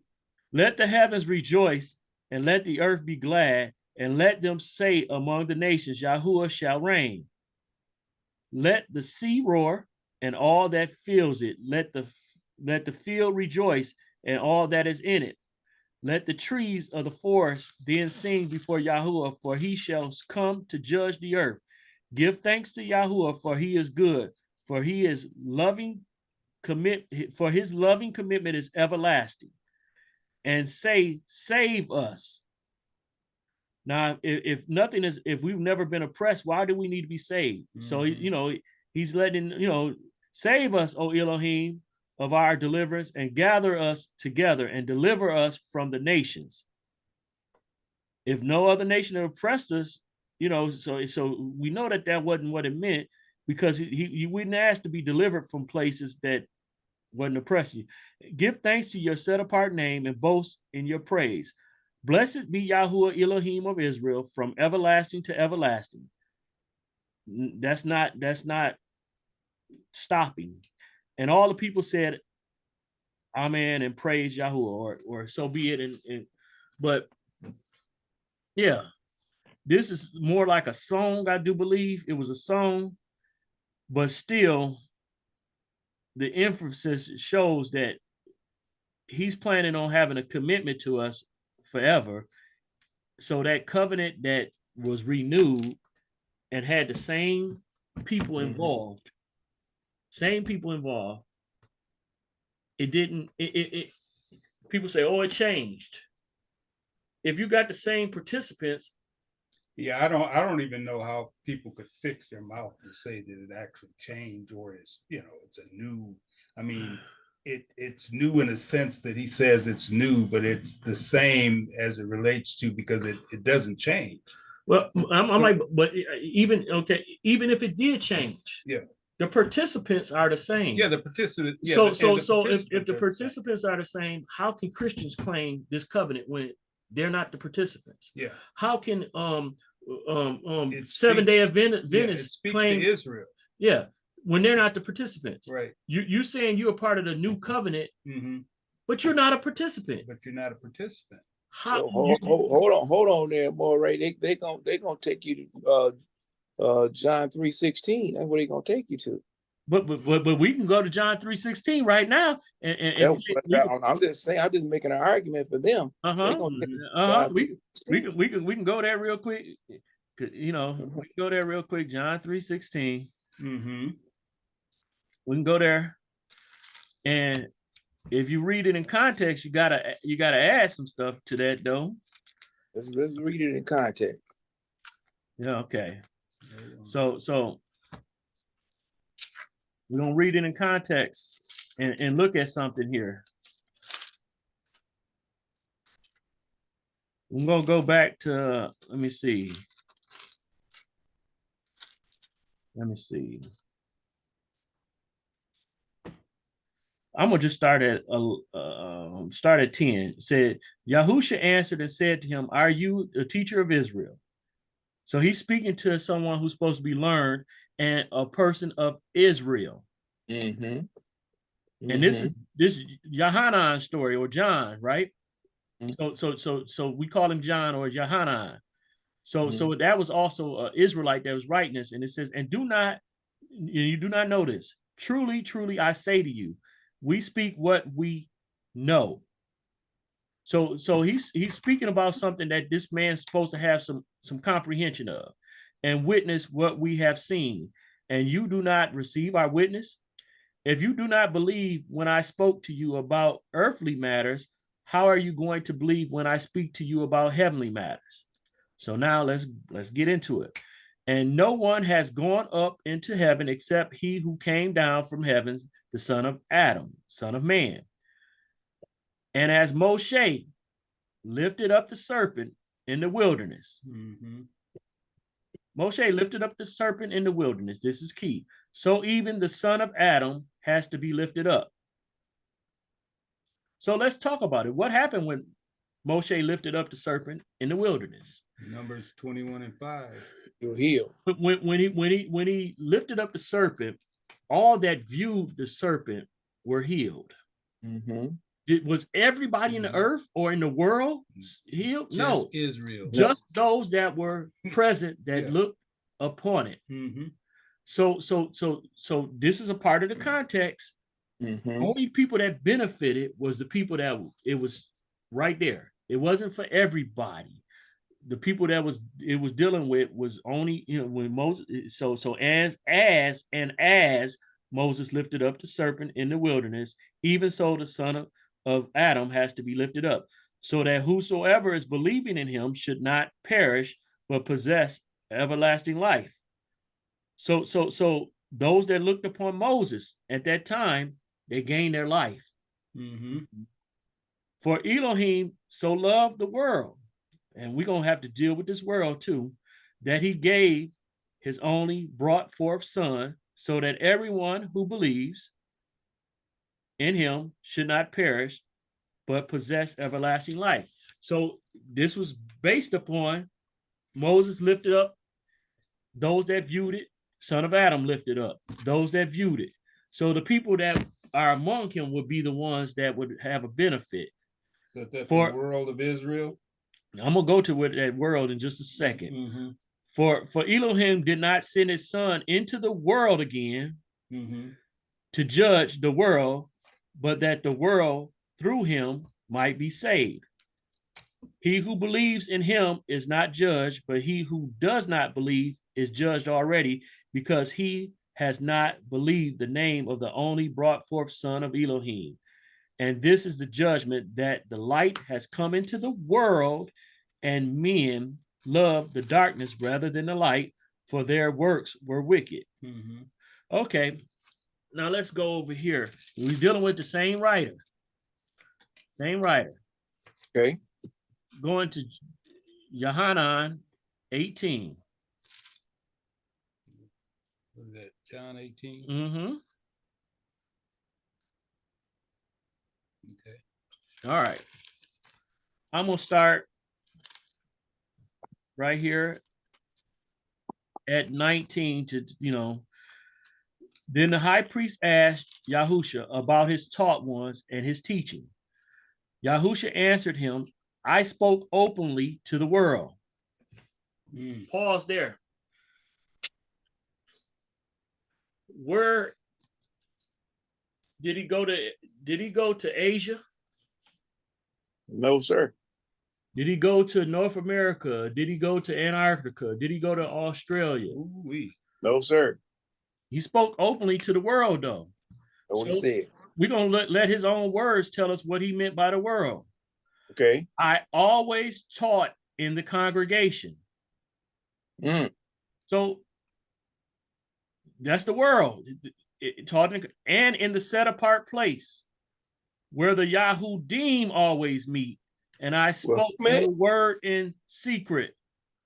Let the heavens rejoice, and let the earth be glad, and let them say among the nations, Yahuwah shall reign. Let the sea roar, and all that fills it. Let the field rejoice, and all that is in it. Let the trees of the forest then sing before Yahuwah, for he shall come to judge the earth. Give thanks to Yahuwah, for he is good, for he is loving for his loving commitment is everlasting. And say, save us. Now, if nothing is, if we've never been oppressed, why do we need to be saved? So, he's letting, save us, O Elohim, of our deliverance, and gather us together and deliver us from the nations. If no other nation had oppressed us, so we know that wasn't what it meant, because he wouldn't ask to be delivered from places that wasn't oppressing you. Give thanks to your set apart name and boast in your praise. Blessed be Yahuwah Elohim of Israel from everlasting to everlasting. That's not stopping. And all the people said, Amen, and praise Yahuwah, or so be it. But yeah, this is more like a song, I do believe. It was a song, but still, the emphasis shows that he's planning on having a commitment to us forever. So that covenant that was renewed and had the same people involved, it didn't, people say, oh, it changed. If you got the same participants. Yeah, I don't even know how people could fix their mouth and say that it actually changed, or it's a new. I mean, it's new in a sense that he says it's new, but it's the same as it relates to, because it doesn't change. Well, I'm like, but even if it did change, the participants are the same. Yeah, the participants. Yeah, so if the participants are the same, how can Christians claim this covenant when they're not the participants? Yeah. How can 7-day Adventists claim to Israel? Yeah, when they're not the participants. Right. You saying you're a part of the new covenant, but you're not a participant. How, so hold on there, boy. Right? They gonna take you to John 3:16. That's what they gonna take you to. But we can go to John 3:16 right now, I'm just saying, I'm just making an argument for them. We can go there real quick. We can go there real quick. John 3:16. We can go there, and if you read it in context, you gotta add some stuff to that, though. Let's read it in context. Yeah. Okay. So we're gonna read it in context and look at something here. I'm gonna go back to, let me see. I'm gonna just start at 10. It said, Yahusha answered and said to him, "Are you a teacher of Israel?" So he's speaking to someone who's supposed to be learned and a person of Israel. And this is Yohanan's story, or John, right? So we call him John or Yohanan. So that was also an Israelite that was writing this, and it says, "And you do not know this. Truly, truly, I say to you, we speak what we know." So he's speaking about something that this man's supposed to have some comprehension of, and witness what we have seen. And you do not receive our witness. If you do not believe when I spoke to you about earthly matters, how are you going to believe when I speak to you about heavenly matters? So now let's get into it. And no one has gone up into heaven except he who came down from heaven, the son of Adam, son of man. And as Moshe lifted up the serpent in the wilderness, Moshe lifted up the serpent in the wilderness. This is key. So even the son of Adam has to be lifted up. So let's talk about it. What happened when Moshe lifted up the serpent in the wilderness? Numbers 21:5. You're healed. But when he lifted up the serpent, all that viewed the serpent were healed. Was everybody in the earth or in the world healed? Just no, Israel. just those that were present that looked upon it. So this is a part of the context. Only people that benefited was the people that it was right there. It wasn't for everybody. The people that it was dealing with was only, when Moses. So as Moses lifted up the serpent in the wilderness, even so the son of Adam has to be lifted up, so that whosoever is believing in him should not perish, but possess everlasting life. So those that looked upon Moses at that time, they gained their life. For Elohim so loved the world, and we're going to have to deal with this world too, that he gave his only brought forth son, so that everyone who believes in him should not perish, but possess everlasting life. So this was based upon Moses lifted up those that viewed it, son of Adam lifted up those that viewed it. So the people that are among him would be the ones that would have a benefit. So that's the world of Israel. I'm gonna go to that world in just a second. For Elohim did not send his son into the world again to judge the world, but that the world through him might be saved. He who believes in him is not judged, but he who does not believe is judged already, because he has not believed the name of the only brought forth son of Elohim. And this is the judgment, that the light has come into the world, and men love the darkness rather than the light, for their works were wicked. Okay, now let's go over here. We're dealing with the same writer. Okay. Going to Yohanan 18. What is that? John 18? Okay. All right. I'm going to start right here at 19 to, Then the high priest asked Yahusha about his taught ones and his teaching. Yahusha answered him, I spoke openly to the world. Pause there. Where did he go to? Did he go to Asia? No, sir. Did he go to North America? Did he go to Antarctica? Did he go to Australia? No, sir. He spoke openly to the world, though. That's what he said. We're going to let his own words tell us what he meant by the world. Okay. I always taught in the congregation. So that's the world. It taught and in the set apart place where the Yahudim always meet. And I spoke the word in secret.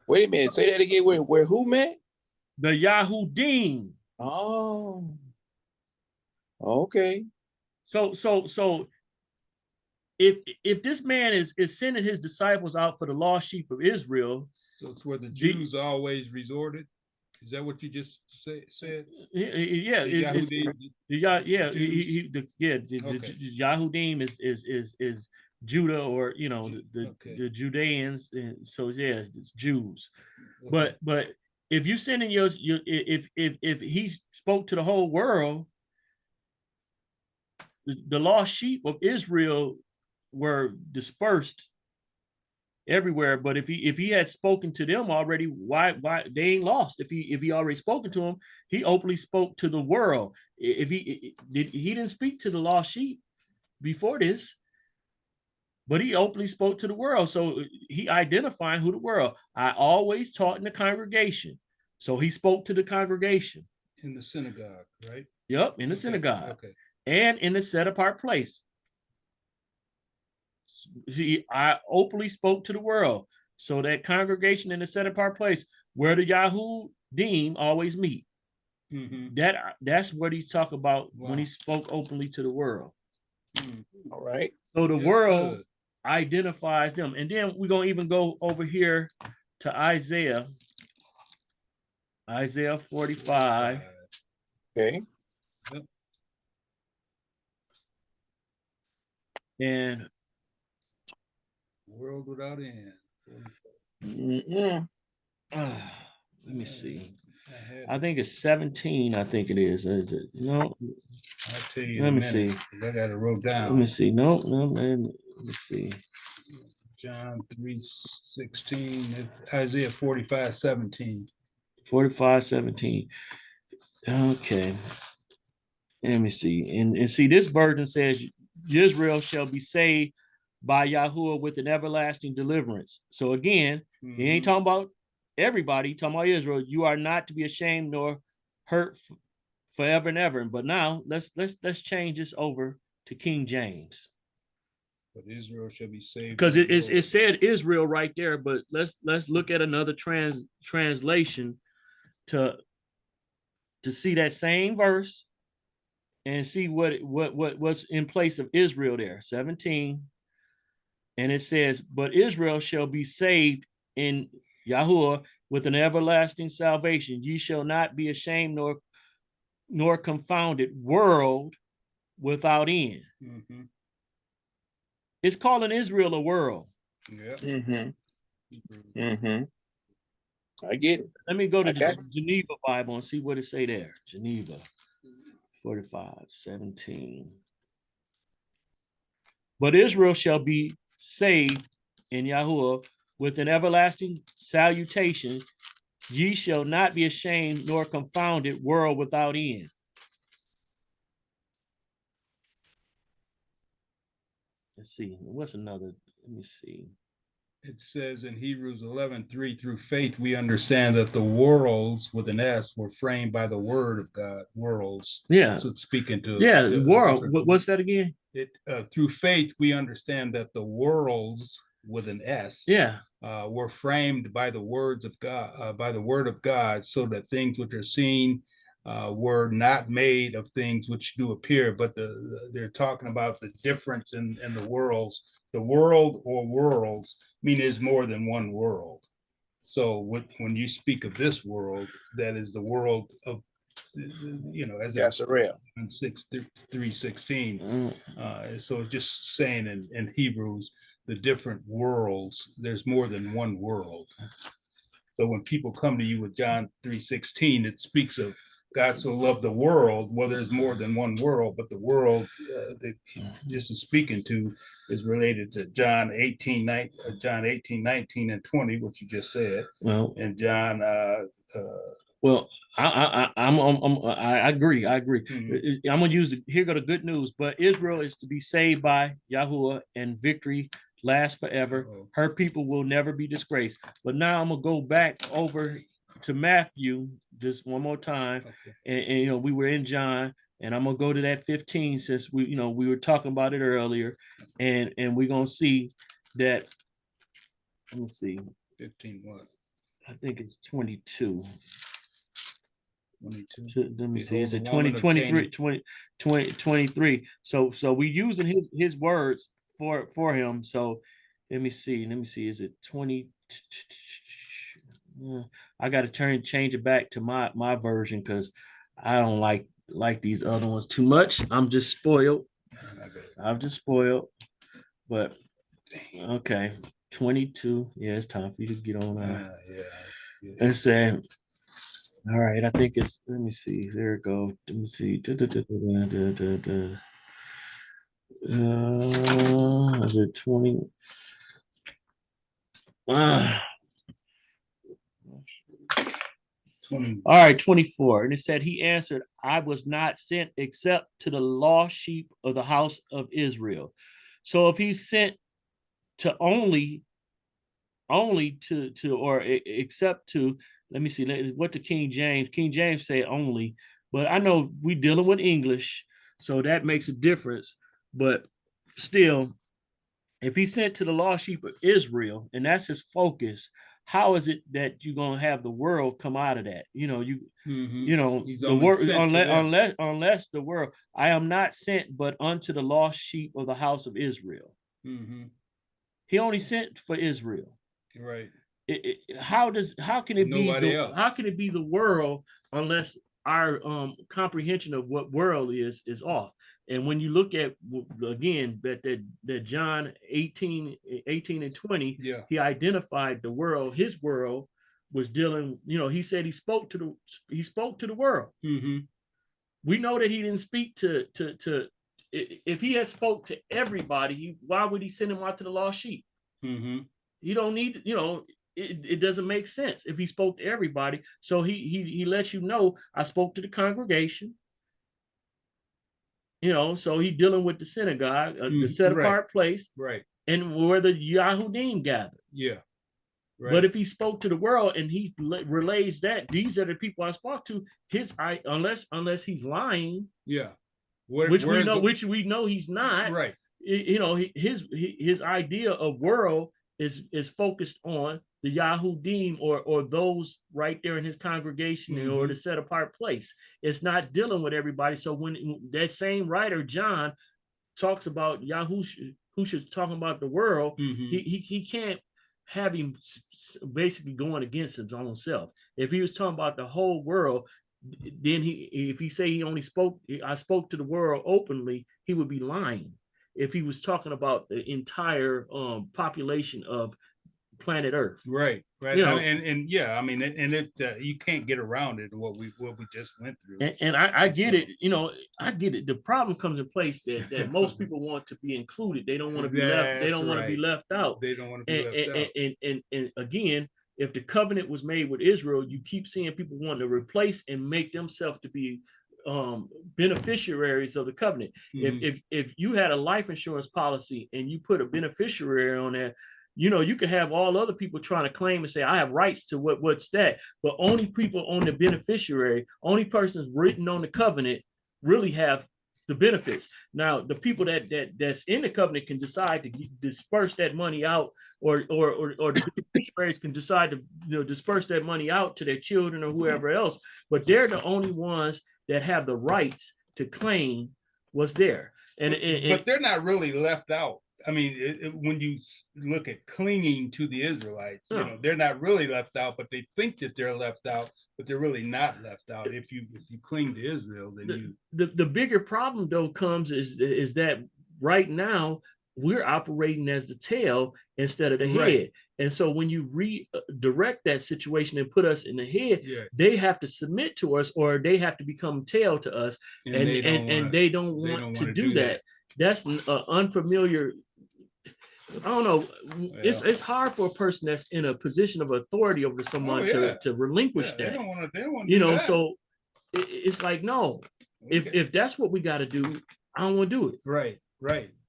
Wait a minute. Say that again. Where who met? The Yahudim. Oh. Okay. So if this man is sending his disciples out for the lost sheep of Israel, so it's where the Jews always resorted. Is that what you just said? Yeah, the Yahudim is Judah, or the Judeans, and so it's Jews. Okay. But if you sending if he spoke to the whole world, the lost sheep of Israel were dispersed everywhere. But if he had spoken to them already, why they ain't lost? If he already spoken to them, he openly spoke to the world. If he didn't speak to the lost sheep before this, but he openly spoke to the world. So he identified who the world. I always taught in the congregation. So he spoke to the congregation. In the synagogue, right? Yep, in the synagogue. Okay. And in the set apart place. I openly spoke to the world. So that congregation in the set apart place where the Yahudim always meet. Mm-hmm. That's what he's talking about Wow. when he spoke openly to the world. All right. So the That's world good. identifies them. And then we're going to even go over here to Isaiah 45. Okay. And World without end. let me see. I think it's 17. I think it is. Is it? No. I'll tell you. Let in a me minute. see. I got it wrote Let down. me see. No, man. Let me see. John 3:16. Isaiah 45:17. 45:17. Okay. Let me see. And see, this version says Israel shall be saved by Yahuwah with an everlasting deliverance. So again, he ain't talking about everybody, talking about Israel. You are not to be ashamed nor hurt forever and ever. But now let's change this over to King James. But Israel shall be saved. Because it said Israel right there, but let's look at another translation to see that same verse and see what's in place of Israel there. 17. And it says, but Israel shall be saved in Yahuwah with an everlasting salvation. Ye shall not be ashamed nor confounded, world without end. Mm-hmm. It's calling Israel a world. Yeah. Mm-hmm. Mm-hmm. I get it. Let me go to the Geneva Bible and see what it say there. Geneva 45:17. But Israel shall be saved in Yahuwah with an everlasting salutation. Ye shall not be ashamed nor confounded, world without end. Let's see. What's another? Let me see. It says in Hebrews 11:3, through faith we understand that the worlds with an S were framed by the word of God. Worlds. Yeah. So it's speaking to world. What's that again? Through faith we understand that the worlds with an S were framed by the words of God, by the word of God, so that things which are seen were not made of things which do appear, but they're talking about the difference in the worlds. The world or worlds mean there's more than one world. So when you speak of this world, that is the world of, as it's in 3:16. So it's just saying in Hebrews, the different worlds, there's more than one world. So when people come to you with John 3:16, it speaks of God so loved the world. Well, there's more than one world, but the world that this is speaking to is related to John 18:19 and 20, which you just said. Well, and John. Well, I agree. Mm-hmm. I'm gonna use here go the good news. But Israel is to be saved by Yahuwah, and victory lasts forever. Her people will never be disgraced. But now I'm gonna go back over to Matthew just one more time, and we were in John, and I'm gonna go to that 15 since we were talking about it earlier, and we're gonna see that. Let me see. 15 what? I think it's 22. 22. Let me see. Is it 23? 23. So we using his words for him. So let me see. Is it 20? I got to change it back to my version because I don't like these other ones too much. I'm just spoiled. But okay, 22. Yeah, it's time for you to get on. And say. All right, I think it's, let me see, there it goes. Let me see. Is it 20? All right, 24. And it said, he answered, I was not sent except to the lost sheep of the house of Israel. So if he's sent to only to or except to, let me see what the King James say only, but I know we dealing with English, so that makes a difference. But still, if he sent to the lost sheep of Israel and that's his focus, how is it that you're gonna have the world come out of that? He's The only word, sent to them. unless the world, I am not sent but unto the lost sheep of the house of Israel. He only sent for Israel. Right. How can it Nobody be else. how can it be the world unless our comprehension of what world is off? And when you look at, again, that John 18 and 20, Yeah. he identified the world. His world was dealing, he said he spoke to the world. We know that he didn't speak to if he had spoke to everybody, why would he send him out to the lost sheep? You don't need, it doesn't make sense if he spoke to everybody. So he lets you know, I spoke to the congregation. So he dealing with the synagogue, the set apart place, right, and where the Yahudim gathered. Yeah. Right. But if he spoke to the world and he relays that these are the people I spoke to, unless he's lying, yeah, which we know he's not. Right. His idea of world is focused on the Yahudim or those right there in his congregation or the set apart place. It's not dealing with everybody. So when that same writer John talks about Yahusha talking about the world, he can't have him basically going against his own self. If he was talking about the whole world, then if he say I spoke to the world openly, he would be lying. If he was talking about the entire population of planet Earth, right, and you can't get around it. What we just went through, and I get it. I get it. The problem comes in place that most people want to be included. They don't want to be left. They don't want to be left out. They don't want to be left out. And again, if the covenant was made with Israel, you keep seeing people wanting to replace and make themselves to be beneficiaries of the covenant. If you had a life insurance policy and you put a beneficiary on there, you could have all other people trying to claim and say, I have rights to what's that, but only people on the beneficiary, only persons written on the covenant really have the benefits. Now, the people that's in the covenant can decide to disperse that money out, or the beneficiaries can decide to disperse that money out to their children or whoever else, but they're the only ones that have the rights to claim what's there. But they're not really left out. I mean, when you look at clinging to the Israelites, they're not really left out, but they think that they're left out, but they're really not left out. If you cling to Israel, then the bigger problem though comes is that right now we're operating as the tail instead of the head. And so when you redirect that situation and put us in the head, they have to submit to us, or they have to become tail to us, and they don't want to do that. That's unfamiliar. I don't know. It's hard for a person that's in a position of authority over someone to relinquish that. They don't want to. So it's like, no. If that's what we got to do, I don't want to do it. Right.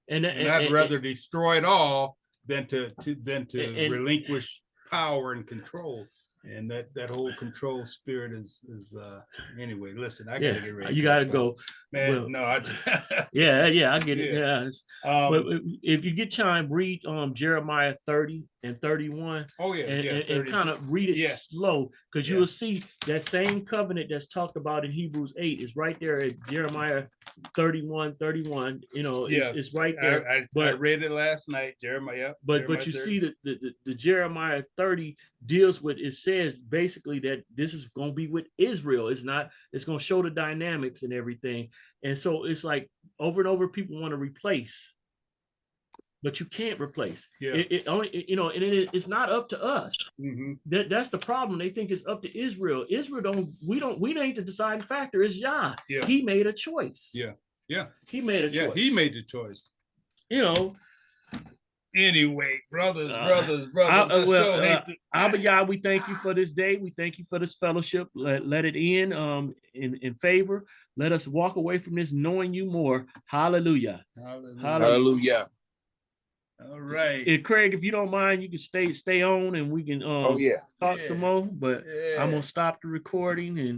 And I'd rather destroy it all than to relinquish power and control. And that whole control spirit is anyway. Listen, I gotta get ready. You gotta go, man. No, I I get it. Yeah. But if you get time, read Jeremiah 30 and 31. Oh yeah, and kind of read it slow, because you will see that same covenant that's talked about in Hebrews 8 is right there at Jeremiah 31. It's right there. I read it last night, Jeremiah. But you 30. See the Jeremiah 30 deals with, it says basically that this is going to be with Israel. It's going to show the dynamics and everything. And so it's like over and over people want to replace, but you can't replace. It only, it's not up to us. That's the problem. They think it's up to Israel. Israel we ain't the deciding factor. It's Yah. He made a choice. He made a choice. He made the choice. Anyway, brothers. Abba Yah, we thank you for this day. We thank you for this fellowship. Let it end in favor. Let us walk away from this knowing you more. Hallelujah. Hallelujah. All right. And Craig, if you don't mind, you can stay on and we can Oh yeah. talk some Yeah. more. But I'm Yeah. gonna stop the recording and